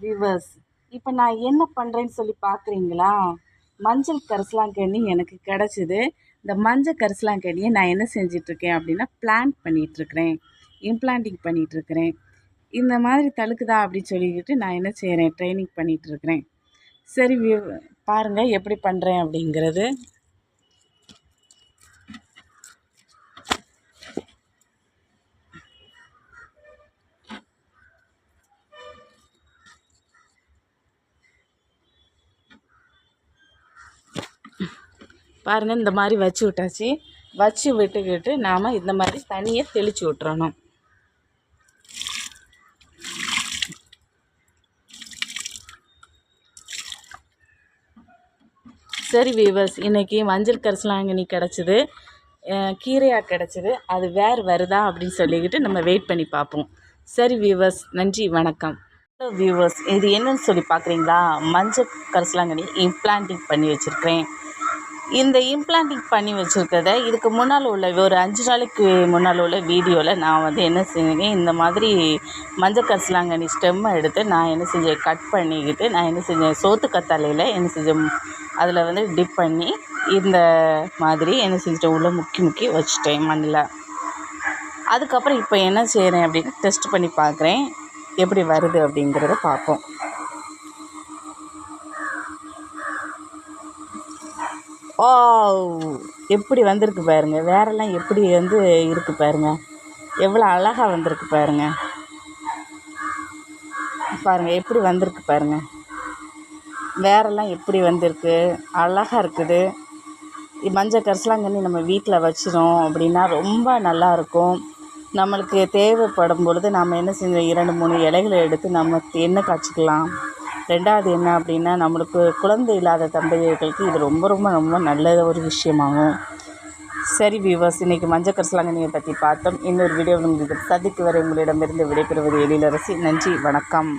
Viewers, இப்போ நான் என்ன பண்ணுறேன்னு சொல்லி பார்க்குறீங்களா? மஞ்சள் கரிசலாங்கண்ணி எனக்கு கிடச்சிது. இந்த மஞ்சள் கரிசலாங்கண்ணியை நான் என்ன செஞ்சிட்ருக்கேன் அப்படின்னா, பிளான்ட் பண்ணிகிட்ருக்கிறேன், இம்ப்ளான்டிங் பண்ணிகிட்ருக்கிறேன். இந்த மாதிரி தழுக்குதா அப்படின்னு சொல்லிக்கிட்டு நான் என்ன செய்கிறேன், ட்ரைனிங் பண்ணிகிட்ருக்கிறேன். சரி பாருங்கள் எப்படி பண்ணுறேன் அப்படிங்கிறது. பாருங்கள், இந்த மாதிரி வச்சு விட்டாச்சு. வச்சு விட்டுக்கிட்டு நாம் இந்த மாதிரி தண்ணியை தெளித்து விட்டுறணும். சரி வியூவர்ஸ், இன்றைக்கி மஞ்சள் கரிசலாங்கண்ணி கிடச்சிது, கீரையாக கிடச்சிது. அது வேறு வருதா அப்படின்னு சொல்லிக்கிட்டு நம்ம வெயிட் பண்ணி பார்ப்போம். சரி வியூவர்ஸ், நன்றி, வணக்கம். ஹலோ வியூவர்ஸ், இது என்னன்னு சொல்லி பார்க்குறீங்களா? மஞ்சள் கரிசலாங்கண்ணி இம்ப்ளான்டிங் பண்ணி வச்சுருக்கிறேன். இந்த இம்ப்ளான்டிங் பண்ணி வச்சுருக்கிறத இதுக்கு முன்னால் உள்ள ஒரு 5 நாளைக்கு முன்னால் உள்ள வீடியோவில் நான் வந்து என்ன செஞ்சேன், இந்த மாதிரி மஞ்சள் கரிசலாங்கண்ணி ஸ்டெம்மை எடுத்து நான் என்ன செஞ்சேன், கட் பண்ணிக்கிட்டு நான் என்ன செஞ்சேன், சோத்து கத்தாழையில் என்ன செஞ்சேன், அதில் வந்து டிப் பண்ணி இந்த மாதிரி என்ன செஞ்சுட்டேன், உள்ளே முக்கி வச்சுட்டேன் மண்ணில். அதுக்கப்புறம் இப்போ என்ன செய்கிறேன் அப்படின்னு டெஸ்ட் பண்ணி பார்க்குறேன், எப்படி வருது அப்படிங்கிறத பார்ப்போம். ஓ, எப்படி வந்திருக்கு பாருங்கள், வேரெல்லாம் எப்படி வந்து இருக்குது பாருங்கள், எவ்வளோ அழகாக வந்திருக்கு பாருங்கள். பாருங்கள் எப்படி வந்திருக்கு பாருங்கள், வேரெல்லாம் எப்படி வந்திருக்கு, அழகாக இருக்குது. மஞ்சள் கரிசலாங்கண்ணி நம்ம வீட்டில் வச்சிடும் அப்படின்னா ரொம்ப நல்லாயிருக்கும். நம்மளுக்கு தேவைப்படும் பொழுது நம்ம என்ன செஞ்சோம், 2-3 இலைகளை எடுத்து நம்ம எண்ணெய் காய்ச்சிக்கலாம். ரெண்டாவது என்ன அப்படின்னா, நம்மளுக்கு குழந்தை இல்லாத தம்பதியர்களுக்கு இது ரொம்ப ரொம்ப ரொம்ப நல்ல ஒரு விஷயமாகும். சரி வியூவர்ஸ், இன்றைக்கி மஞ்சள் கரிசலாங்கண்ணியை பற்றி பார்த்தோம். இன்னொரு வீடியோ உங்களுக்கு சந்திக்கு வரை உங்களிடமிருந்து விடைபெறுவது எழிலரசி. நன்றி, வணக்கம்.